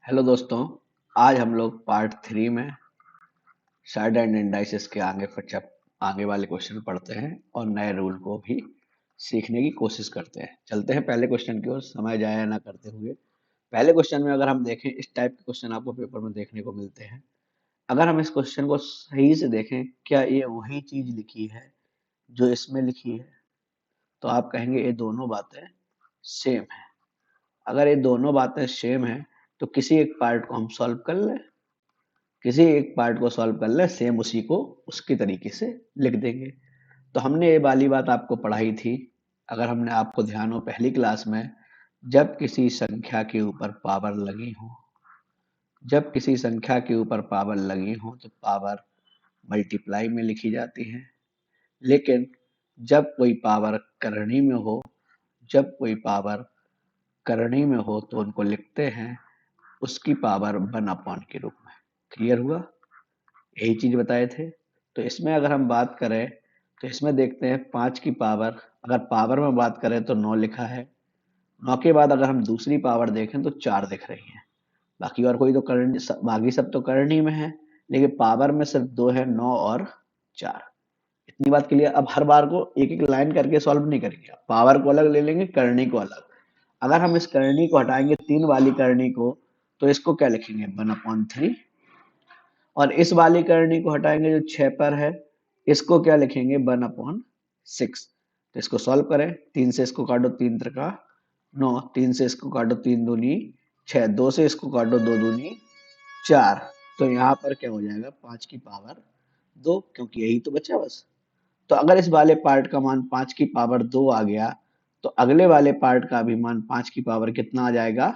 Hello दोस्तों। आज हम लोग पार्ट 3 में साइड एंड इंडाइसिस के आगे वाले क्वेश्चन पढ़ते हैं और नए रूल को भी सीखने की कोशिश करते हैं। चलते हैं पहले क्वेश्चन की ओर समय जाया ना करते हुए। पहले क्वेश्चन में अगर हम देखें, इस टाइप के क्वेश्चन आपको पेपर में देखने को मिलते हैं। अगर हम इस क्वेश्चन को सही से देखें, क्या ये वही चीज लिखी है जो इसमें लिखी है, तो आप कहेंगे ये दोनों बातें सेम है। अगर ये दोनों बातें सेम है तो किसी एक पार्ट को हम सॉल्व कर लें, किसी एक पार्ट को सॉल्व कर ले, सेम उसी को उसकी तरीके से लिख देंगे। तो हमने ये वाली बात आपको पढ़ाई थी, अगर हमने आपको ध्यान हो पहली क्लास में, जब किसी संख्या के ऊपर पावर लगी हो, जब किसी संख्या के ऊपर पावर लगी हो तो पावर मल्टीप्लाई में लिखी जाती है। लेकिन जब कोई पावर करनी में हो, जब कोई पावर करनी में हो तो उनको लिखते हैं उसकी पावर 1 अपॉन के रूप में। क्लियर हुआ? यही चीज बताए थे। तो इसमें अगर हम बात करें तो इसमें देखते हैं 5 की पावर, अगर पावर में बात करें तो 9 लिखा है। 9 के बाद अगर हम दूसरी पावर देखें तो 4 दिख रही है। बाकी और कोई तो करंट, बाकी सब तो करंट में है, लेकिन पावर में सिर्फ दो है, 9 और 4। इतनी बात के लिए अब हर बार को एक एक लाइन करके सॉल्व नहीं करेंगे, पावर को अलग ले लेंगे, करनी को अलग। अगर हम इस करनी को हटाएंगे, 3 वाली करनी को, तो इसको क्या लिखेंगे? 1/3। और इस वाली करनी को हटाएंगे जो 6 पर है, इसको क्या लिखेंगे? 1/6। तो इसको सॉल्व करें, 3 से इसको काटो, 3 त्रिका 9, 3 से इसको काटो, 3 दूनी 6, 2 से इसको काटो, 2 दूनी 4। तो यहाँ पर क्या हो जाएगा? 5 की पावर 2, क्योंकि यही तो बचा बस। तो अगर इस वाले पार्ट का मान 5 की पावर 2 आ गया, तो अगले वाले पार्ट का भी मान 5 की पावर कितना आ जाएगा?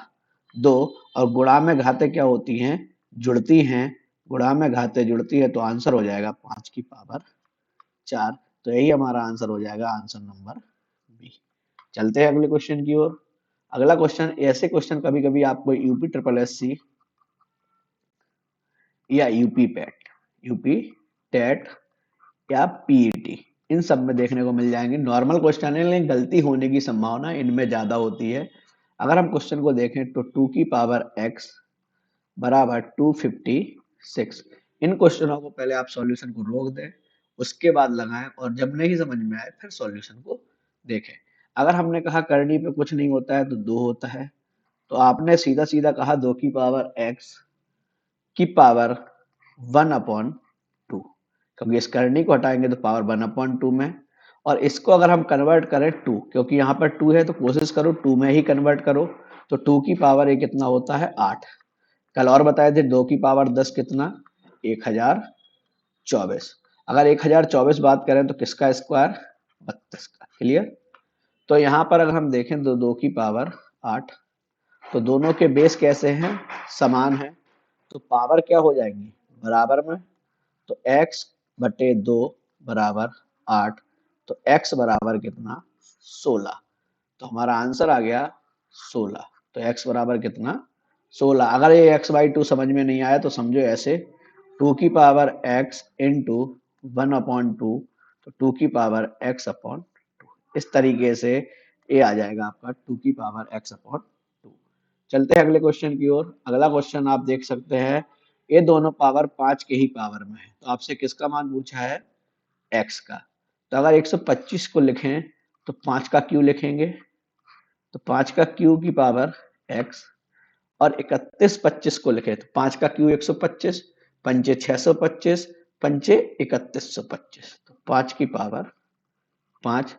2। और गुणा में घातें क्या होती हैं? जुड़ती हैं। गुणा में घातें जुड़ती है तो आंसर हो जाएगा 5 की पावर 4। तो यही हमारा आंसर हो जाएगा, आंसर नंबर बी। चलते हैं अगले क्वेश्चन की ओर। अगला क्वेश्चन, ऐसे क्वेश्चन कभी कभी आपको यूपी ट्रिपल एस सी या यूपी पैट, यूपी टेट या पीईटी, इन सब में देखने को मिल जाएंगे। नॉर्मल क्वेश्चन है लेकिन गलती होने की संभावना इनमें ज्यादा होती है। अगर हम क्वेश्चन को देखें तो 2 की पावर x बराबर 256। इन क्वेश्चनों को पहले आप सॉल्यूशन को रोक दें, उसके बाद लगाएं, और जब नहीं समझ में आए फिर सॉल्यूशन को देखें। अगर हमने कहा करनी पे कुछ नहीं होता है तो 2 होता है, तो आपने सीधा सीधा कहा 2 की पावर x की पावर 1/2, क्योंकि इस करनी को हटाएंगे तो पावर 1/2 में। और इसको अगर हम कन्वर्ट करें 2, क्योंकि यहाँ पर 2 है तो कोशिश करो 2 में ही कन्वर्ट करो, तो 2 की पावर ये कितना होता है? 8। कल और बताए थे 2 की पावर 10 कितना? 1024। अगर 1024 बात करें तो किसका स्क्वायर? 32 का। क्लियर? तो यहाँ पर अगर हम देखें तो 2 की पावर 8, तो दोनों के बेस कैसे हैं? समान है, तो पावर क्या हो जाएंगी? बराबर में। तो x बटे 2 बराबर 8, तो x बराबर कितना? 16। तो हमारा आंसर आ गया 16। तो x बराबर कितना? 16। अगर ये x/2 समझ में नहीं आया तो समझो ऐसे, 2 की पावर x इंटू 1/2, तो 2 की पावर x/2। इस तरीके से ये आ जाएगा आपका 2 की पावर x/2। चलते हैं अगले क्वेश्चन की ओर। अगला क्वेश्चन आप देख सकते हैं, ये दोनों पावर 5 के ही पावर में है, तो आपसे किसका मान पूछा है? x का। तो अगर 125 को लिखें तो 5 का क्यू लिखेंगे, तो 5 का क्यू की पावर x। और 31 25 को लिखे तो 5 का क्यू 125, पंचे 625, पंचे 3125, तो 5 की पावर 5।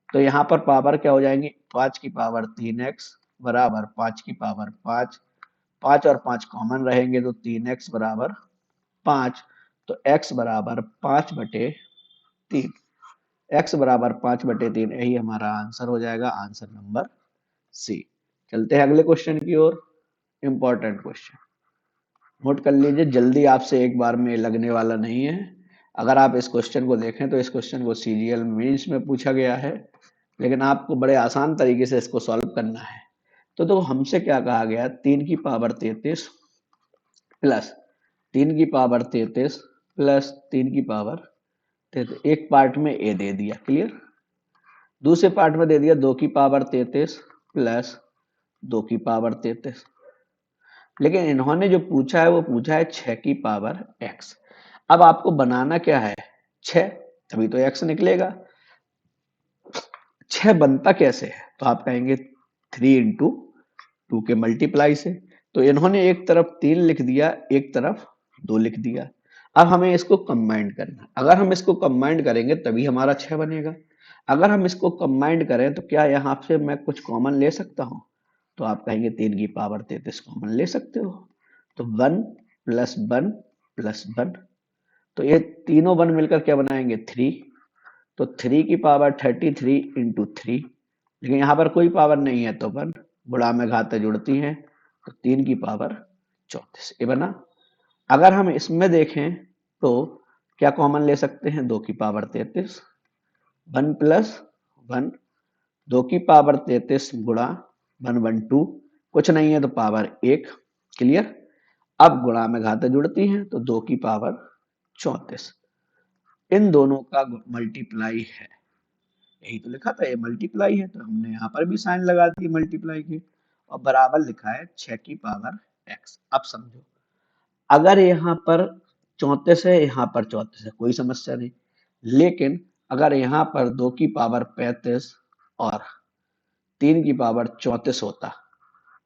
तो यहाँ पर पावर क्या हो जाएंगी? 5 की पावर 3x बराबर 5 की पावर 5। 5 और 5 कॉमन रहेंगे तो 3x बराबर 5। तो x बराबर 5/3। x बराबर 5/3, यही हमारा आंसर हो जाएगा, आंसर नंबर सी। चलते हैं अगले क्वेश्चन की ओर। इंपॉर्टेंट क्वेश्चन नोट कर लीजिए, जल्दी आपसे एक बार में लगने वाला नहीं है। अगर आप इस क्वेश्चन को देखें तो इस क्वेश्चन को सीजीएल मेंस में पूछा गया है, लेकिन आपको बड़े आसान तरीके से इसको सॉल्व करना है। तो हमसे क्या कहा गया? 3 की पावर 33 प्लस 3 की पावर 33 प्लस 3 की पावर 33। एक पार्ट में ए दे दिया, क्लियर। दूसरे पार्ट में दे दिया 2 की पावर 33 प्लस 2 की पावर 33। लेकिन इन्होंने जो पूछा है वो पूछा है 6 की पावर x। अब आपको बनाना क्या है 6, तभी तो x निकलेगा। 6 बनता कैसे है, तो आप कहेंगे 3 इंटू 2 के मल्टीप्लाई से। तो इन्होंने एक तरफ 3 लिख दिया, एक तरफ 2 लिख दिया। अब हमें इसको कंबाइंड करना, अगर हम इसको कंबाइंड करेंगे तभी हमारा 6 बनेगा। अगर हम इसको कंबाइंड करें तो क्या यहाँ से मैं कुछ कॉमन ले सकता हूँ, तो आप कहेंगे 3 की पावर 33 कॉमन ले सकते हो। तो 1 प्लस 1 प्लस 1, तो ये तीनों 1 मिलकर क्या बनाएंगे 3। तो 3 की पावर 33 इंटू 3, लेकिन यहाँ पर कोई पावर नहीं है तो 1, गुणा में घातें जुड़ती हैं, तो 3 की पावर 34 ये बना। अगर हम इसमें देखें तो क्या कॉमन ले सकते हैं, 2 की पावर 33, 1 प्लस 1, 2 की पावर 33 गुणा 1 1 2, कुछ नहीं है तो पावर 1, क्लियर। अब गुणा में घातें जुड़ती हैं तो 2 की पावर 34, इन दोनों का मल्टीप्लाई है, यही तो लिखा था, ये मल्टीप्लाई है तो हमने यहाँ पर भी साइन लगा दी मल्टीप्लाई के, और बराबर लिखा है 6 की पावर x। अब समझो, अगर यहाँ पर 34 है, यहाँ पर 34 है, कोई समस्या नहीं। लेकिन अगर यहाँ पर 2 की पावर 35 और 3 की पावर 34 होता,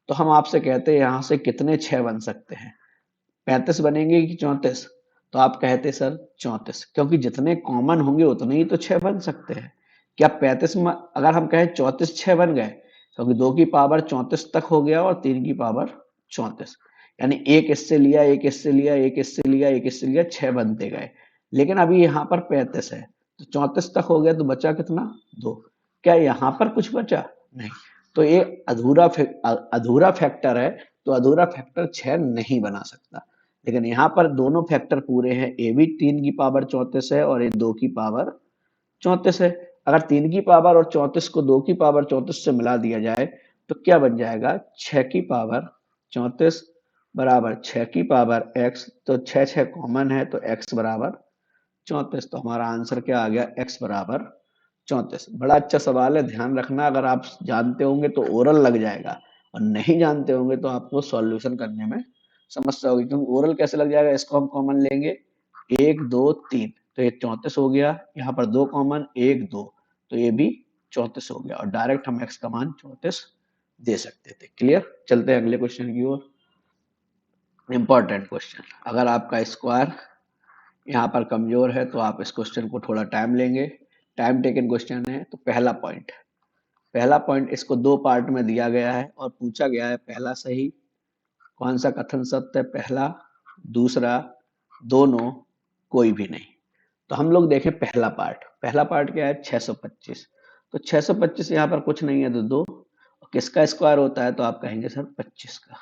तो हम आपसे कहते हैं यहाँ से कितने 6 बन सकते हैं, 35 बनेंगे कि 34। तो आप कहते सर 34, क्योंकि जितने कॉमन होंगे उतने ही तो 6 बन सकते हैं। क्या 35 में अगर हम कहें 34 6 बन गए, क्योंकि 2 की पावर 34 तक हो गया और 3 की पावर 34, यानी एक इससे लिया, एक इससे लिया, एक इससे लिया, एक इससे लिया, 6 बनते गए। लेकिन अभी यहाँ पर 35 है तो 34 तक हो गया, तो बचा कितना 2। क्या यहाँ पर कुछ बचा, नहीं। तो ये अधूरा फैक्टर है, तो अधूरा फैक्टर 6 नहीं बना सकता। लेकिन यहाँ पर दोनों फैक्टर पूरे हैं, ए भी 3 की पावर 34 है और ये 2 की पावर 34 है। अगर 3 की पावर और 34 को 2 की पावर 34 से मिला दिया जाए तो क्या बन जाएगा, 6 की पावर 34 बराबर 6 की पावर x। तो 6 6 कॉमन है तो x बराबर 34, तो हमारा आंसर क्या आ गया, x बराबर 34। बड़ा अच्छा सवाल है, ध्यान रखना, अगर आप जानते होंगे तो ओरल लग जाएगा, और नहीं जानते होंगे तो आपको सॉल्यूशन करने में समस्या होगी। क्योंकि ओरल कैसे लग जाएगा, इसको हम कॉमन लेंगे 1 2 3, तो ये 34 हो गया, यहाँ पर 2 कॉमन 1 2, तो ये भी 34 हो गया, और डायरेक्ट हम x का मान 34 दे सकते थे। क्लियर, चलते हैं अगले क्वेश्चन की ओर। इंपॉर्टेंट क्वेश्चन, अगर आपका स्क्वायर यहाँ पर कमजोर है तो आप इस क्वेश्चन को थोड़ा टाइम लेंगे, टाइम टेकन क्वेश्चन है। तो पहला पॉइंट इसको 2 पार्ट में दिया गया है और पूछा गया है पहला सही, कौन सा कथन सत्य है, पहला, दूसरा, दोनों, कोई भी नहीं। तो हम लोग देखें पहला पार्ट क्या है 625। तो 625 यहाँ पर कुछ नहीं है तो 2, किसका स्क्वायर होता है, तो आप कहेंगे सर 25 का,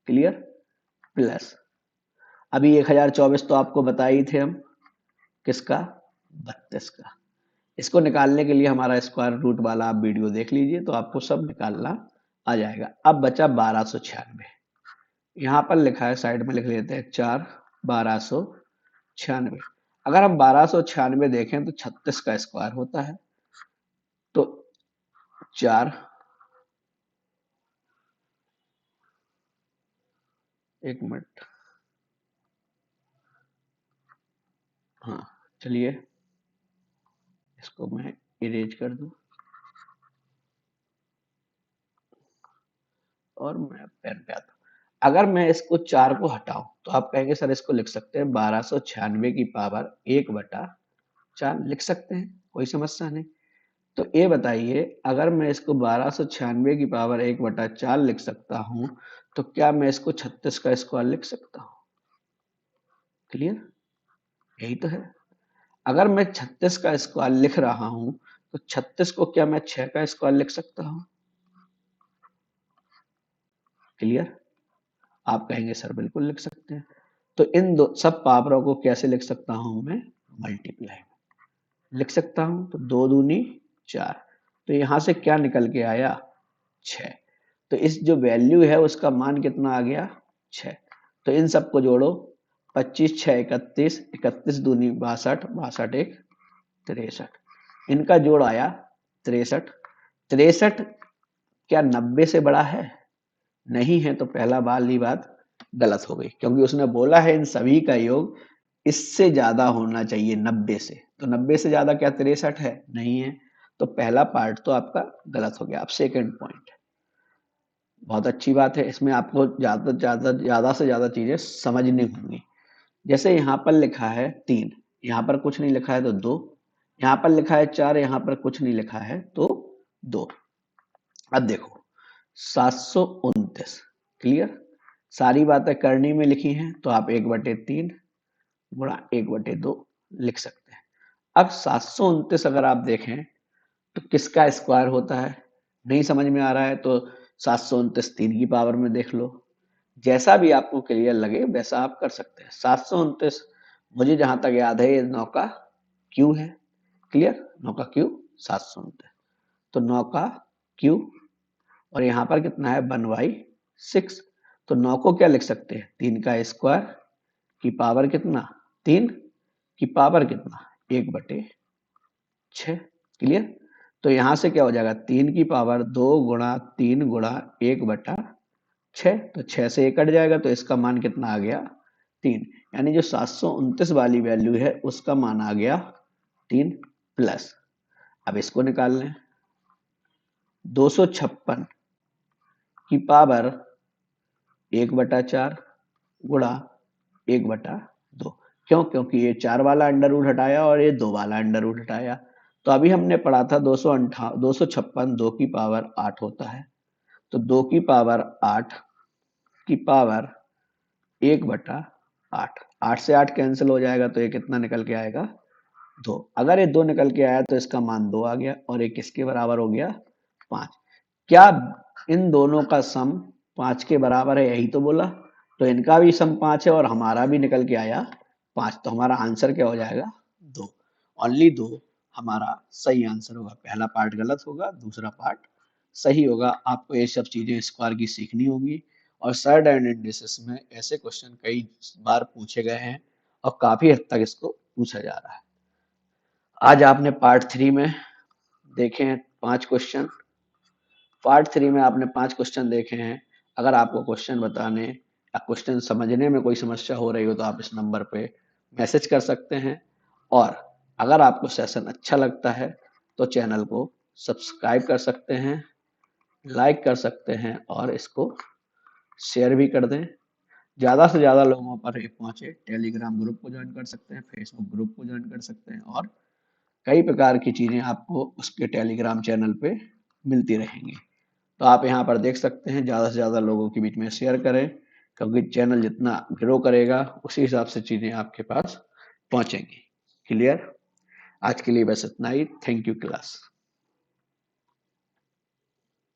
क्लियर। प्लस अभी 1024 तो आपको बताए ही थे हम, किसका 32 का। इसको निकालने के लिए हमारा स्क्वायर रूट वाला आप वीडियो देख लीजिए तो आपको सब निकालना आ जाएगा। अब बचा 1296, यहाँ पर लिखा है, साइड में लिख लेते हैं 4 1296। अगर हम 1296 देखें तो 36 का स्क्वायर होता है, तो 4, एक मिनट, हाँ चलिए इसको मैं इरेज कर दूं और मैं पेन पे आता हूँ। अगर मैं इसको 4 को हटाऊं तो आप कहेंगे सर इसको लिख सकते हैं 1296 की पावर 1/4 लिख सकते हैं, कोई समस्या नहीं। तो ये बताइए, अगर मैं इसको 1296 की पावर 1/4 लिख सकता हूं, तो क्या मैं इसको 36 का स्क्वायर लिख सकता हूं, क्लियर, यही तो है। अगर मैं 36 का स्क्वायर लिख रहा हूं तो 36 को क्या मैं 6 का स्क्वायर लिख सकता हूं, क्लियर। आप कहेंगे सर बिल्कुल लिख सकते हैं। तो इन दो सब पावरों को कैसे लिख सकता हूं मैं, मल्टीप्लाई लिख सकता हूं। तो 2 दूनी 4, तो यहां से क्या निकल के आया 6। तो इस जो वैल्यू है उसका मान कितना आ गया 6। तो इन सबको जोड़ो, 25 6 31, 31 दूनी 62, 62 एक 63, इनका जोड़ आया 63। 63 क्या 90 से बड़ा है, नहीं है, तो पहला वाली बात गलत हो गई, क्योंकि उसने बोला है इन सभी का योग इससे ज्यादा होना चाहिए 90 से। तो 90 से ज्यादा क्या 63 है? नहीं है। तो पहला पार्ट तो आपका गलत हो गया। अब सेकंड पॉइंट, बहुत अच्छी बात है, इसमें आपको ज्यादा से ज्यादा चीजें समझनी होंगी। जैसे यहाँ पर लिखा है 3, यहाँ पर कुछ नहीं लिखा है तो 2, यहाँ पर लिखा है 4, यहाँ पर कुछ नहीं लिखा है तो 2। अब देखो 729, क्लियर, सारी बातें करनी में लिखी हैं तो आप 1/3 गुणा 1/2 लिख सकते हैं। अब 729 अगर आप देखें तो किसका स्क्वायर होता है? नहीं समझ में आ रहा है तो 729 3 की पावर में देख लो। जैसा भी आपको क्लियर लगे वैसा आप कर सकते हैं। 729 मुझे जहां तक याद है ये 9 का क्यू है। क्लियर, 9 का क्यू 729, तो 9 का क्यू, और यहाँ पर कितना है 1/6। तो 9 को क्या लिख सकते हैं? 3 का स्क्वायर की पावर कितना? 3 की पावर कितना? 1/6। क्लियर, तो यहां से क्या हो जाएगा? 3 की पावर 2 गुणा 3 गुणा 1/6, तो 6 से 1 कट जाएगा तो इसका मान कितना आ गया? 3। यानी जो 729 वाली वैल्यू है उसका मान आ गया 3 प्लस। अब इसको निकाल लें, 256 की पावर 1/4 गुणा 1/2। क्यों? क्योंकि ये 4 वाला अंडर रूट हटाया और ये 2 वाला अंडर रूट हटाया। तो अभी हमने पढ़ा था 256 2 की पावर 8 होता है। तो 2 की पावर 8 की पावर 1/8, 8 से 8 कैंसिल हो जाएगा तो ये कितना निकल के आएगा? 2। अगर ये 2 निकल के आया तो इसका मान 2 आ गया, और ये किसके बराबर हो गया? 5। क्या इन दोनों का सम 5 के बराबर है? यही तो बोला। तो इनका भी सम 5 है और हमारा भी निकल के आया 5। तो हमारा आंसर क्या हो जाएगा? 2। ओनली 2 हमारा सही आंसर होगा। पहला पार्ट गलत होगा, दूसरा पार्ट सही होगा। आपको ये सब चीजें स्क्वायर की सीखनी होगी, और सर्ड एंड इंडिसेस में ऐसे क्वेश्चन कई बार पूछे गए हैं और काफी हद तक इसको पूछा जा रहा है। आज आपने पार्ट 3 में देखे हैं 5 क्वेश्चन। पार्ट 3 में आपने 5 क्वेश्चन देखे हैं। अगर आपको क्वेश्चन बताने या क्वेश्चन समझने में कोई समस्या हो रही हो तो आप इस नंबर पे मैसेज कर सकते हैं। और अगर आपको सेशन अच्छा लगता है तो चैनल को सब्सक्राइब कर सकते हैं, लाइक कर सकते हैं, और इसको शेयर भी कर दें। ज़्यादा से ज़्यादा लोगों पर ये पहुंचे। टेलीग्राम ग्रुप को ज्वाइन कर सकते हैं, फेसबुक ग्रुप को ज्वाइन कर सकते हैं, और कई प्रकार की चीज़ें आपको उसके टेलीग्राम चैनल पे मिलती रहेंगी। तो आप यहाँ पर देख सकते हैं, ज़्यादा से ज़्यादा लोगों के बीच में शेयर करें, क्योंकि चैनल जितना ग्रो करेगा उसी हिसाब से चीज़ें आपके पास पहुँचेंगी। क्लियर? आज के लिए बस इतना ही। Thank you class.